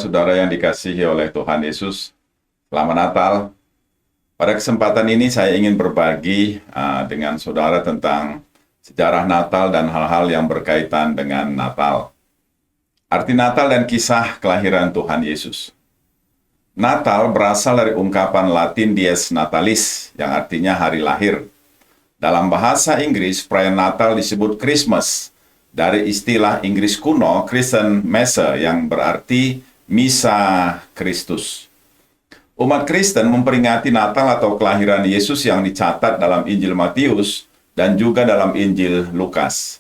saudara-saudara yang dikasihi oleh Tuhan Yesus, selamat Natal. Pada kesempatan ini saya ingin berbagi dengan saudara tentang sejarah Natal dan hal-hal yang berkaitan dengan Natal. Arti Natal dan kisah kelahiran Tuhan Yesus. Natal berasal dari ungkapan Latin dies natalis, yang artinya hari lahir. Dalam bahasa Inggris, perayaan Natal disebut Christmas, dari istilah Inggris kuno Christen Messe yang berarti Misa Kristus. Umat Kristen memperingati Natal atau kelahiran Yesus yang dicatat dalam Injil Matius dan juga dalam Injil Lukas.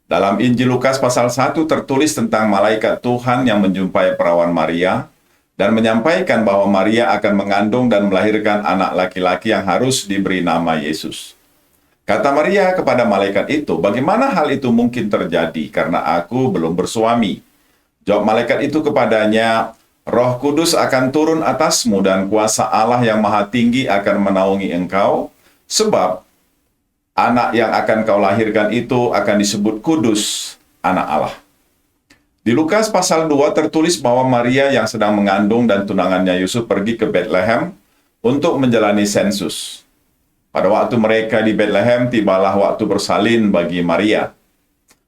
Dalam Injil Lukas pasal 1 tertulis tentang malaikat Tuhan yang menjumpai perawan Maria dan menyampaikan bahwa Maria akan mengandung dan melahirkan anak laki-laki yang harus diberi nama Yesus. Kata Maria kepada malaikat itu, "Bagaimana hal itu mungkin terjadi karena aku belum bersuami?" Jawab malaikat itu kepadanya, "Roh Kudus akan turun atasmu dan kuasa Allah yang Maha Tinggi akan menaungi engkau, sebab anak yang akan kau lahirkan itu akan disebut kudus, anak Allah." Di Lukas pasal 2 tertulis bahwa Maria yang sedang mengandung dan tunangannya Yusuf pergi ke Bethlehem untuk menjalani sensus. Pada waktu mereka di Bethlehem, tibalah waktu bersalin bagi Maria.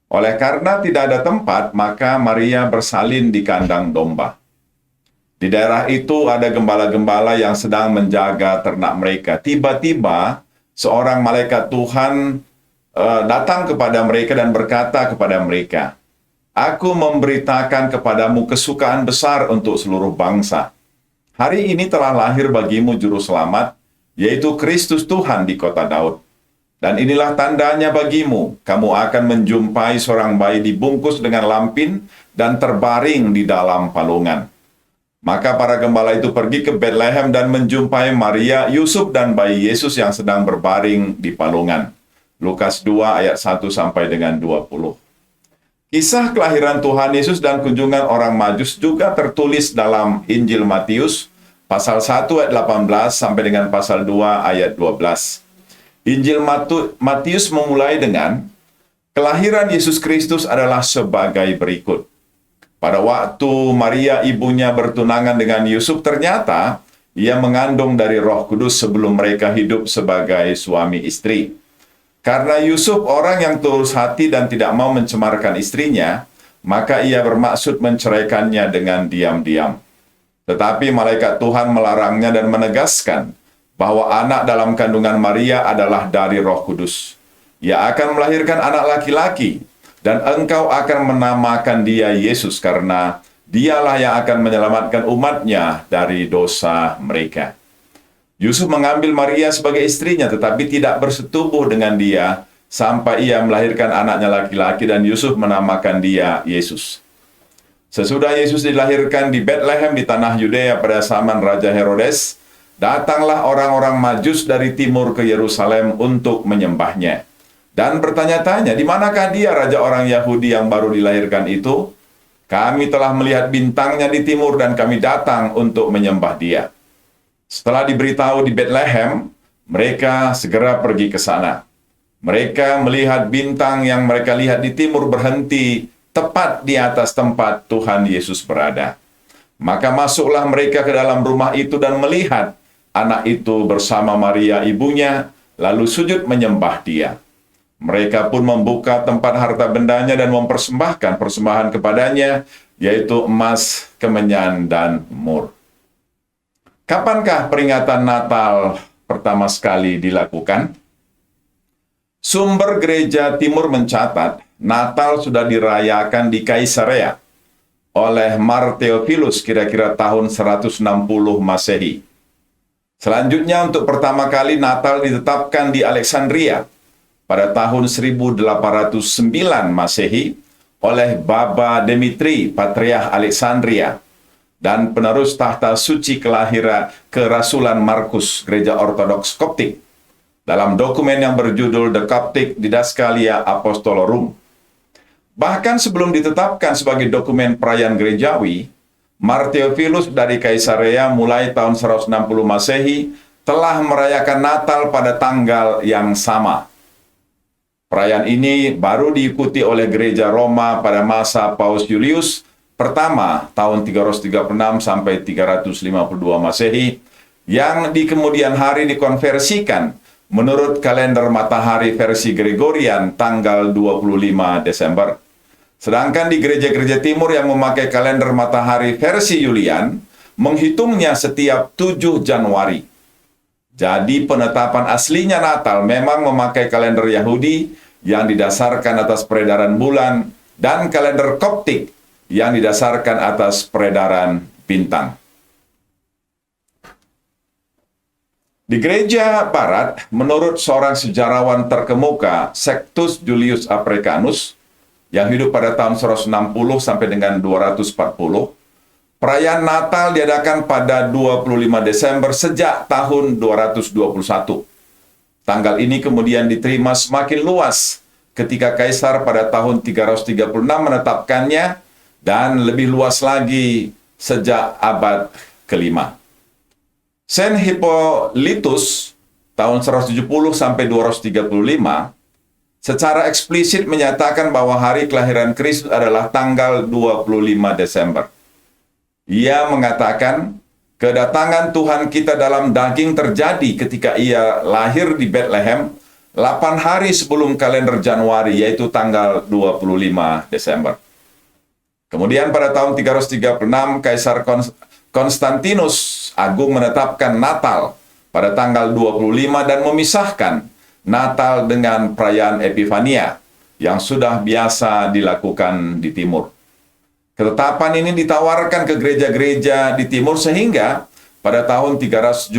Oleh karena tidak ada tempat, maka Maria bersalin di kandang domba. Di daerah itu ada gembala-gembala yang sedang menjaga ternak mereka. Tiba-tiba, seorang malaikat Tuhan datang kepada mereka dan berkata kepada mereka, "Aku memberitakan kepadamu kesukaan besar untuk seluruh bangsa. Hari ini telah lahir bagimu juru selamat, yaitu Kristus Tuhan di kota Daud. Dan inilah tandanya bagimu, kamu akan menjumpai seorang bayi dibungkus dengan lampin dan terbaring di dalam palungan." Maka para gembala itu pergi ke Bethlehem dan menjumpai Maria, Yusuf, dan bayi Yesus yang sedang berbaring di palungan. Lukas 2 ayat 1 sampai dengan 20. Kisah kelahiran Tuhan Yesus dan kunjungan orang Majus juga tertulis dalam Injil Matius, pasal 1 ayat 18 sampai dengan pasal 2 ayat 12. Injil Matius memulai dengan, kelahiran Yesus Kristus adalah sebagai berikut. Pada waktu Maria ibunya bertunangan dengan Yusuf, ternyata ia mengandung dari Roh Kudus sebelum mereka hidup sebagai suami istri. Karena Yusuf orang yang tulus hati dan tidak mau mencemarkan istrinya, maka ia bermaksud menceraikannya dengan diam-diam. Tetapi malaikat Tuhan melarangnya dan menegaskan bahwa anak dalam kandungan Maria adalah dari Roh Kudus. Ia akan melahirkan anak laki-laki, dan engkau akan menamakan dia Yesus karena dialah yang akan menyelamatkan umatnya dari dosa mereka. Yusuf mengambil Maria sebagai istrinya, tetapi tidak bersetubuh dengan dia sampai ia melahirkan anaknya laki-laki, dan Yusuf menamakan dia Yesus. Sesudah Yesus dilahirkan di Bethlehem di tanah Yudea pada zaman Raja Herodes, datanglah orang-orang Majus dari timur ke Yerusalem untuk menyembahnya. Dan bertanya-tanya, "Di manakah dia, raja orang Yahudi yang baru dilahirkan itu? Kami telah melihat bintangnya di timur dan kami datang untuk menyembah dia." Setelah diberitahu di Bethlehem, mereka segera pergi ke sana. Mereka melihat bintang yang mereka lihat di timur berhenti tepat di atas tempat Tuhan Yesus berada. Maka masuklah mereka ke dalam rumah itu dan melihat anak itu bersama Maria ibunya, lalu sujud menyembah dia. Mereka pun membuka tempat harta bendanya dan mempersembahkan persembahan kepadanya, yaitu emas, kemenyan, dan mur. Kapankah peringatan Natal pertama sekali dilakukan? Sumber Gereja Timur mencatat, Natal sudah dirayakan di Kaisarea oleh Mar Theophilus kira-kira tahun 160 Masehi. Selanjutnya untuk pertama kali Natal ditetapkan di Alexandria pada tahun 1809 Masehi oleh Baba Demetri, Patriark Alexandria, dan penerus tahta suci kerasulan Markus, Gereja Ortodoks Koptik, dalam dokumen yang berjudul The Coptic Didaskalia Apostolorum. Bahkan sebelum ditetapkan sebagai dokumen perayaan gerejawi, Mar Theophilus dari Kaisarea mulai tahun 160 Masehi telah merayakan Natal pada tanggal yang sama. Perayaan ini baru diikuti oleh gereja Roma pada masa Paus Julius pertama tahun 336 sampai 352 Masehi, yang di kemudian hari dikonversikan menurut kalender matahari versi Gregorian tanggal 25 Desember. Sedangkan di gereja-gereja timur yang memakai kalender matahari versi Julian, menghitungnya setiap 7 Januari. Jadi penetapan aslinya Natal memang memakai kalender Yahudi yang didasarkan atas peredaran bulan dan kalender Koptik yang didasarkan atas peredaran bintang. Di gereja barat, menurut seorang sejarawan terkemuka, Sextus Julius Africanus, yang hidup pada tahun 160 sampai dengan 240, perayaan Natal diadakan pada 25 Desember sejak tahun 221. Tanggal ini kemudian diterima semakin luas ketika Kaisar pada tahun 336 menetapkannya, dan lebih luas lagi sejak abad kelima. Saint Hippolytus tahun 170 sampai 235 secara eksplisit menyatakan bahwa hari kelahiran Kristus adalah tanggal 25 Desember. Ia mengatakan, kedatangan Tuhan kita dalam daging terjadi ketika ia lahir di Bethlehem 8 hari sebelum kalender Januari, yaitu tanggal 25 Desember. Kemudian pada tahun 336, Kaisar Konstantinus Agung menetapkan Natal pada tanggal 25 dan memisahkan Natal dengan perayaan Epifania yang sudah biasa dilakukan di timur. Ketetapan ini ditawarkan ke gereja-gereja di timur sehingga pada tahun 373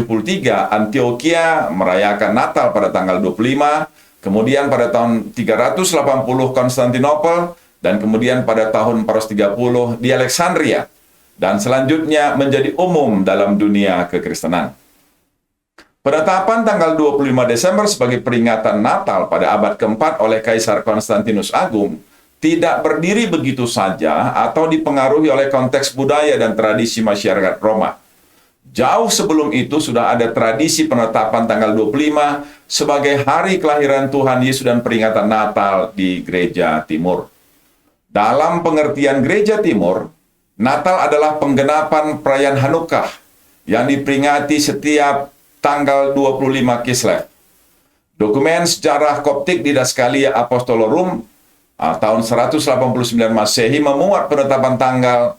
Antioquia merayakan Natal pada tanggal 25, kemudian pada tahun 380 Konstantinopel, dan kemudian pada tahun 430 di Alexandria, dan selanjutnya menjadi umum dalam dunia kekristenan. Penetapan tanggal 25 Desember sebagai peringatan Natal pada abad keempat oleh Kaisar Konstantinus Agung tidak berdiri begitu saja atau dipengaruhi oleh konteks budaya dan tradisi masyarakat Roma. Jauh sebelum itu sudah ada tradisi penetapan tanggal 25 sebagai hari kelahiran Tuhan Yesus dan peringatan Natal di gereja timur. Dalam pengertian gereja timur, Natal adalah penggenapan perayaan Hanukkah yang diperingati setiap tanggal 25 Kislev. Dokumen sejarah Koptik Didaskalia Apostolorum tahun 189 Masehi memuat penetapan tanggal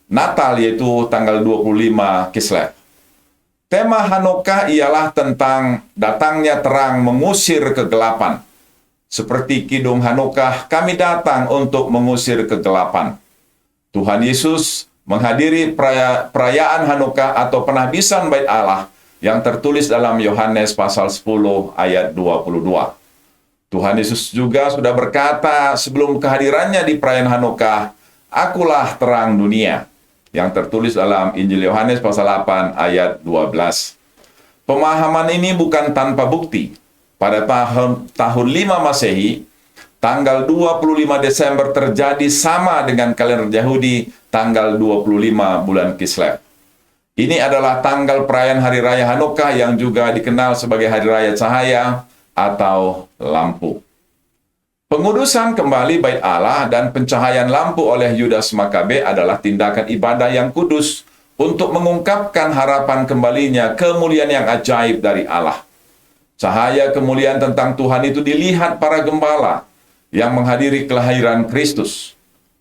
Natal, yaitu tanggal 25 Kislev. Tema Hanukkah ialah tentang datangnya terang mengusir kegelapan. Seperti kidung Hanukkah, kami datang untuk mengusir kegelapan. Tuhan Yesus menghadiri perayaan Hanukkah atau penahbisan Bait Allah yang tertulis dalam Yohanes pasal 10 ayat 22. Tuhan Yesus juga sudah berkata sebelum kehadirannya di perayaan Hanukkah, "Akulah terang dunia," yang tertulis dalam Injil Yohanes pasal 8 ayat 12. Pemahaman ini bukan tanpa bukti. Pada tahun 5 Masehi, tanggal 25 Desember terjadi sama dengan kalender Yahudi tanggal 25 bulan Kislev. Ini adalah tanggal perayaan Hari Raya Hanukkah yang juga dikenal sebagai Hari Raya Cahaya atau lampu. Pengudusan kembali Bait Allah dan pencahayaan lampu oleh Yudas Makabe adalah tindakan ibadah yang kudus untuk mengungkapkan harapan kembalinya kemuliaan yang ajaib dari Allah. Cahaya kemuliaan tentang Tuhan itu dilihat para gembala yang menghadiri kelahiran Kristus.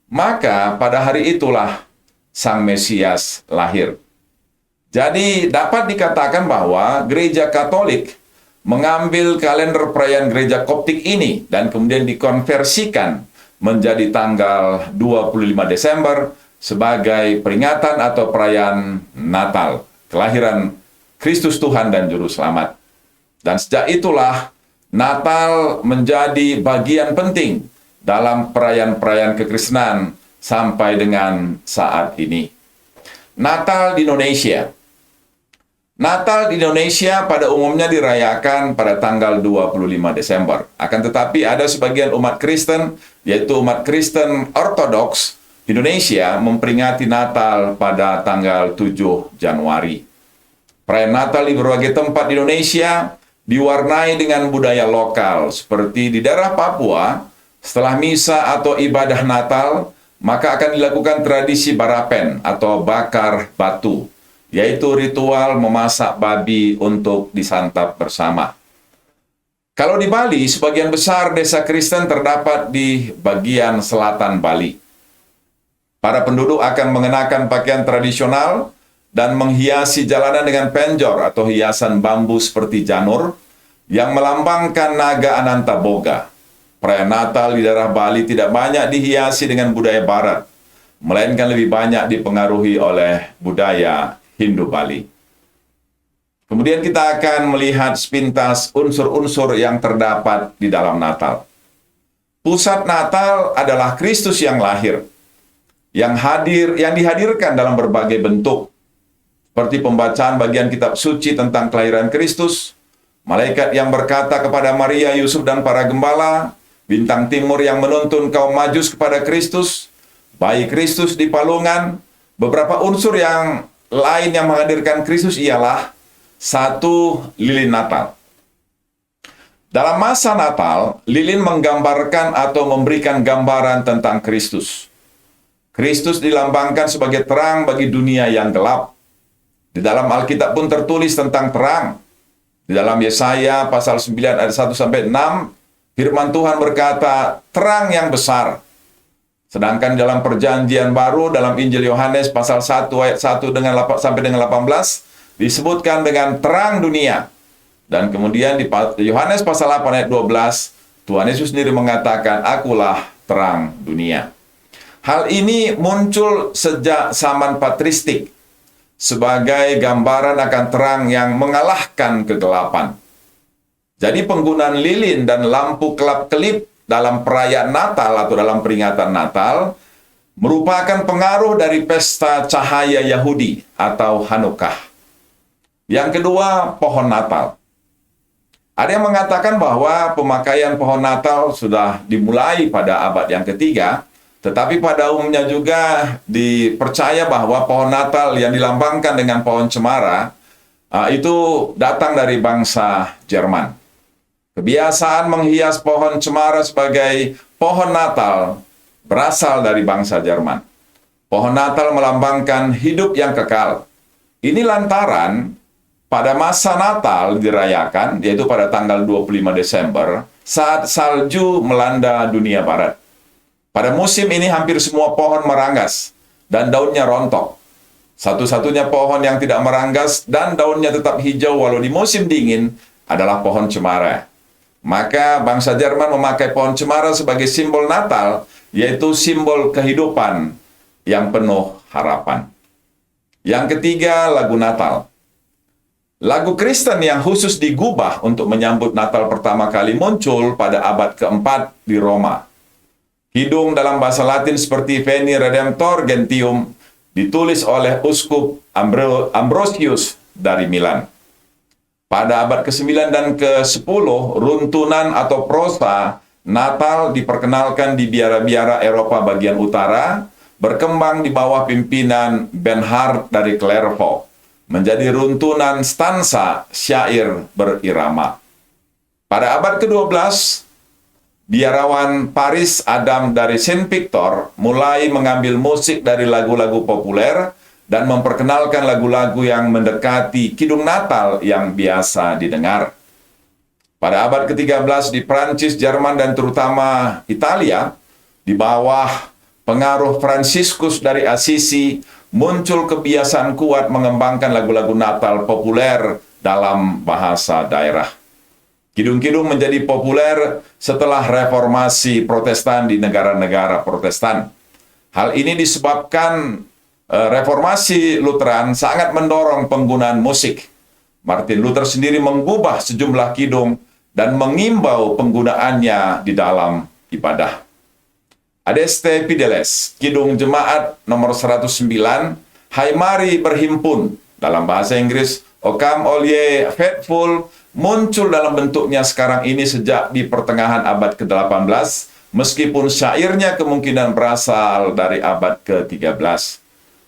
Maka pada hari itulah Sang Mesias lahir. Jadi dapat dikatakan bahwa gereja Katolik mengambil kalender perayaan gereja Koptik ini dan kemudian dikonversikan menjadi tanggal 25 Desember sebagai peringatan atau perayaan Natal, kelahiran Kristus Tuhan dan Juru Selamat. Dan sejak itulah Natal menjadi bagian penting dalam perayaan-perayaan kekristenan sampai dengan saat ini. Natal di Indonesia. Natal di Indonesia pada umumnya dirayakan pada tanggal 25 Desember. Akan tetapi ada sebagian umat Kristen, yaitu umat Kristen Ortodoks Indonesia, memperingati Natal pada tanggal 7 Januari. Perayaan Natal di berbagai tempat di Indonesia diwarnai dengan budaya lokal, seperti di daerah Papua, setelah misa atau ibadah Natal, maka akan dilakukan tradisi barapen atau bakar batu, yaitu ritual memasak babi untuk disantap bersama. Kalau di Bali, sebagian besar desa Kristen terdapat di bagian selatan Bali. Para penduduk akan mengenakan pakaian tradisional dan menghiasi jalanan dengan penjor atau hiasan bambu seperti janur yang melambangkan naga Anantaboga. Perayaan Natal di daerah Bali tidak banyak dihiasi dengan budaya Barat, melainkan lebih banyak dipengaruhi oleh budaya Hindu Bali. Kemudian kita akan melihat sepintas unsur-unsur yang terdapat di dalam Natal. Pusat Natal adalah Kristus yang lahir, yang dihadirkan dalam berbagai bentuk, seperti pembacaan bagian kitab suci tentang kelahiran Kristus, malaikat yang berkata kepada Maria, Yusuf, dan para gembala, bintang timur yang menuntun kaum Majus kepada Kristus, bayi Kristus di palungan. Beberapa unsur yang lain yang menghadirkan Kristus ialah: satu, lilin Natal. Dalam masa Natal, lilin menggambarkan atau memberikan gambaran tentang Kristus. Kristus dilambangkan sebagai terang bagi dunia yang gelap. Di dalam Alkitab pun tertulis tentang terang. Di dalam Yesaya pasal 9 ayat 1-6, firman Tuhan berkata, terang yang besar. Sedangkan dalam Perjanjian Baru, dalam Injil Yohanes pasal 1 ayat 1 sampai dengan 18, disebutkan dengan terang dunia. Dan kemudian di Yohanes pasal 8 ayat 12, Tuhan Yesus sendiri mengatakan, akulah terang dunia. Hal ini muncul sejak zaman patristik sebagai gambaran akan terang yang mengalahkan kegelapan. Jadi penggunaan lilin dan lampu kelap-kelip dalam perayaan Natal atau dalam peringatan Natal merupakan pengaruh dari pesta cahaya Yahudi atau Hanukkah. Yang kedua, pohon Natal. Ada yang mengatakan bahwa pemakaian pohon Natal sudah dimulai pada abad yang ketiga, tetapi pada umumnya juga dipercaya bahwa pohon Natal yang dilambangkan dengan pohon cemara itu datang dari bangsa Jerman. Kebiasaan menghias pohon cemara sebagai pohon Natal berasal dari bangsa Jerman. Pohon Natal melambangkan hidup yang kekal. Ini lantaran pada masa Natal dirayakan, yaitu pada tanggal 25 Desember, saat salju melanda dunia barat. Pada musim ini hampir semua pohon meranggas dan daunnya rontok. Satu-satunya pohon yang tidak meranggas dan daunnya tetap hijau walau di musim dingin adalah pohon cemara. Maka bangsa Jerman memakai pohon cemara sebagai simbol Natal, yaitu simbol kehidupan yang penuh harapan. Yang ketiga, lagu Natal. Lagu Kristen yang khusus digubah untuk menyambut Natal pertama kali muncul pada abad keempat di Roma. Kidung dalam bahasa Latin seperti Veni Redemptor Gentium ditulis oleh Uskup Ambrosius dari Milan. Pada abad ke-9 dan ke-10, runtunan atau prosa Natal diperkenalkan di biara-biara Eropa bagian utara, berkembang di bawah pimpinan Bernhard dari Clairvaux, menjadi runtunan stansa syair berirama. Pada abad ke-12, biarawan Paris Adam dari Saint Victor mulai mengambil musik dari lagu-lagu populer dan memperkenalkan lagu-lagu yang mendekati kidung Natal yang biasa didengar. Pada abad ke-13 di Prancis, Jerman, dan terutama Italia, di bawah pengaruh Fransiskus dari Assisi, muncul kebiasaan kuat mengembangkan lagu-lagu Natal populer dalam bahasa daerah. Kidung-kidung menjadi populer setelah reformasi Protestan di negara-negara Protestan. Hal ini disebabkan reformasi Lutheran sangat mendorong penggunaan musik. Martin Luther sendiri mengubah sejumlah kidung dan mengimbau penggunaannya di dalam ibadah. Adeste Fideles, kidung jemaat nomor 109, Hai Mari Berhimpun, dalam bahasa Inggris, O Come All Ye Faithful, muncul dalam bentuknya sekarang ini sejak di pertengahan abad ke-18, meskipun syairnya kemungkinan berasal dari abad ke-13.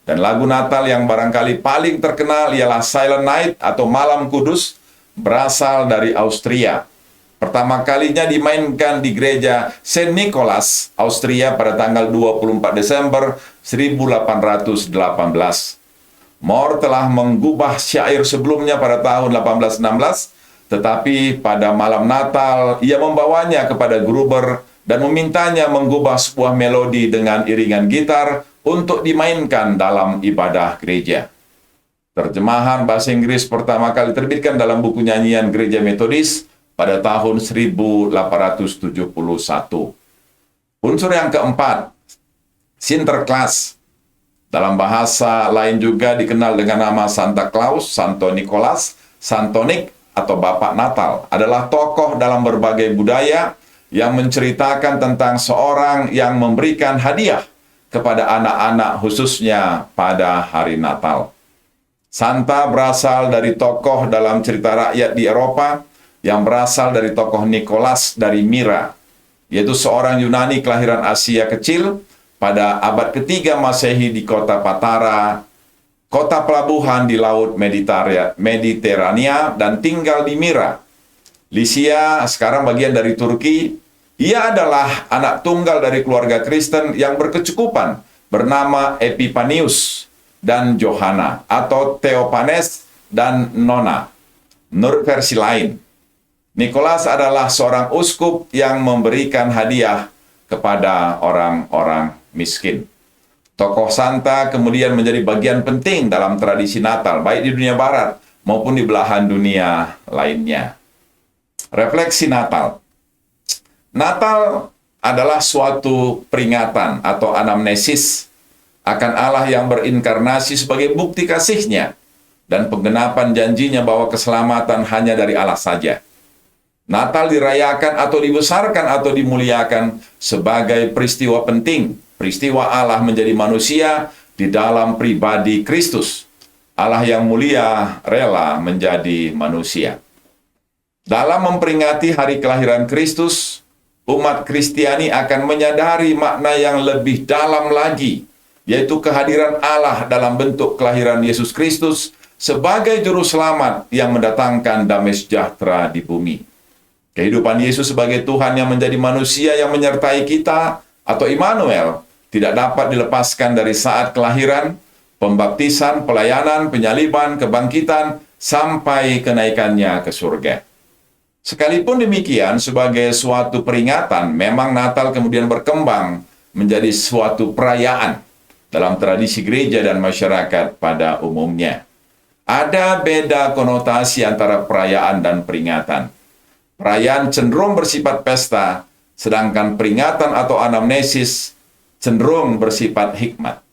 Dan lagu Natal yang barangkali paling terkenal ialah Silent Night atau Malam Kudus, berasal dari Austria. Pertama kalinya dimainkan di gereja Saint Nicholas, Austria pada tanggal 24 Desember 1818. Moore telah mengubah syair sebelumnya pada tahun 1816, tetapi pada malam Natal ia membawanya kepada Gruber dan memintanya mengubah sebuah melodi dengan iringan gitar untuk dimainkan dalam ibadah gereja. Terjemahan bahasa Inggris pertama kali terbitkan dalam buku nyanyian Gereja Metodis pada tahun 1871. Unsur yang keempat, Sinterklaas. Dalam bahasa lain juga dikenal dengan nama Santa Claus, Santo Nicholas, Santonik, atau Bapak Natal, adalah tokoh dalam berbagai budaya yang menceritakan tentang seorang yang memberikan hadiah kepada anak-anak khususnya pada hari Natal. Santa berasal dari tokoh dalam cerita rakyat di Eropa yang berasal dari tokoh Nicholas dari Myra, yaitu seorang Yunani kelahiran Asia kecil pada abad ketiga Masehi di kota Patara, kota pelabuhan di Laut Mediterania, dan tinggal di Myra, Lycia, sekarang bagian dari Turki. Ia adalah anak tunggal dari keluarga Kristen yang berkecukupan bernama Epipanius dan Johanna, atau Theophanes dan Nona. Menurut versi lain, Nicholas adalah seorang uskup yang memberikan hadiah kepada orang-orang miskin. Tokoh Santa kemudian menjadi bagian penting dalam tradisi Natal, baik di dunia barat maupun di belahan dunia lainnya. Refleksi Natal. Natal adalah suatu peringatan atau anamnesis akan Allah yang berinkarnasi sebagai bukti kasih-Nya dan penggenapan janjinya bahwa keselamatan hanya dari Allah saja. Natal dirayakan atau dibesarkan atau dimuliakan sebagai peristiwa penting, peristiwa Allah menjadi manusia di dalam pribadi Kristus. Allah yang mulia rela menjadi manusia. Dalam memperingati hari kelahiran Kristus, umat Kristiani akan menyadari makna yang lebih dalam lagi, yaitu kehadiran Allah dalam bentuk kelahiran Yesus Kristus sebagai juru selamat yang mendatangkan damai sejahtera di bumi. Kehidupan Yesus sebagai Tuhan yang menjadi manusia yang menyertai kita, atau Immanuel, tidak dapat dilepaskan dari saat kelahiran, pembaptisan, pelayanan, penyaliban, kebangkitan, sampai kenaikannya ke surga. Sekalipun demikian, sebagai suatu peringatan, memang Natal kemudian berkembang menjadi suatu perayaan dalam tradisi gereja dan masyarakat pada umumnya. Ada beda konotasi antara perayaan dan peringatan. Perayaan cenderung bersifat pesta, sedangkan peringatan atau anamnesis cenderung bersifat hikmat.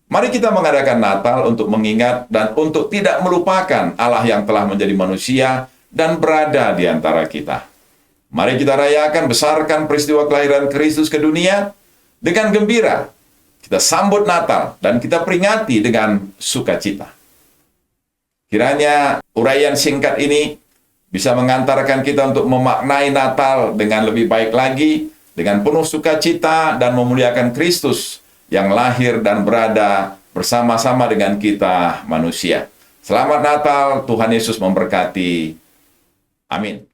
Mari kita mengadakan Natal untuk mengingat dan untuk tidak melupakan Allah yang telah menjadi manusia dan berada di antara kita. Mari kita rayakan, besarkan peristiwa kelahiran Kristus ke dunia dengan gembira. Kita sambut Natal dan kita peringati dengan sukacita. Kiranya uraian singkat ini bisa mengantarkan kita untuk memaknai Natal dengan lebih baik lagi, dengan penuh sukacita dan memuliakan Kristus yang lahir dan berada bersama-sama dengan kita manusia. Selamat Natal, Tuhan Yesus memberkati. Amin.